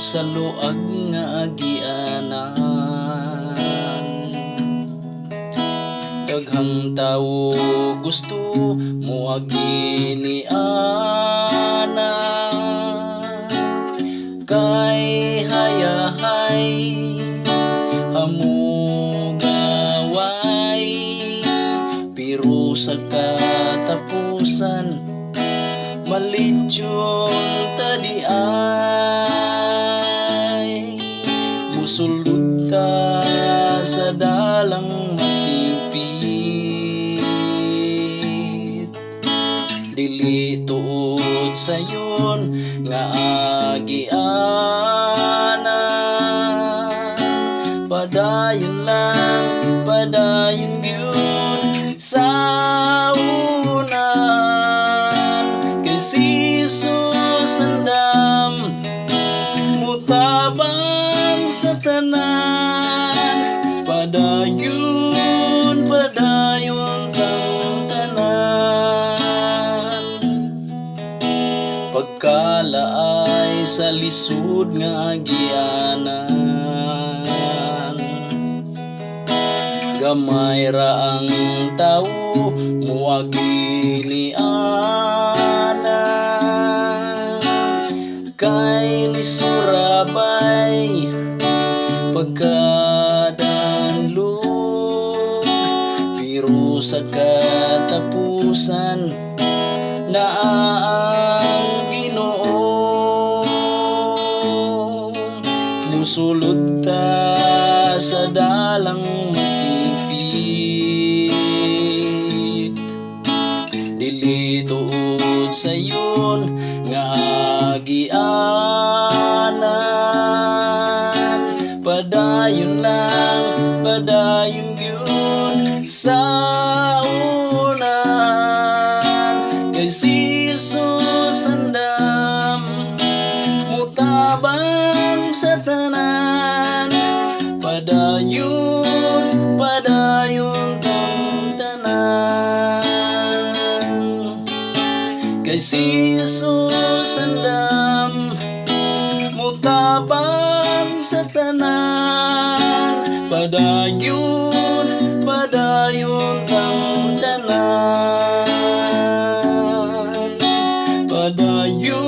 sa luag nga agianan. Daghang tawo gusto mo aginiana, kay hayahay hamugaway, pero sa katapusan malitsyon tadiay. Musulod ka sa dalang masipit, dili tuod sayon nga agiana. Padayon lang, padayon gyud sa unan, kay si Jesus andam mutabang sa tanan. Padayon, padayon kang tanan. Pagkalaay sa lisod nga agianan, gamay ra ang tawo mo agiliana, kay lisurabay pagkadanlog, pero sa katapusan naang Ginoo. Musulod ta sa dalang masipit, dili tuod sayon nga agianan. Padayon lang, padayon gyud sa unan, kay si Jesus andam mutabang sa tanan. Padayon, padayon kang tanan, kay si Jesus andam mutabang sa tanan. Padayon, padayon kang tanan. Padayon.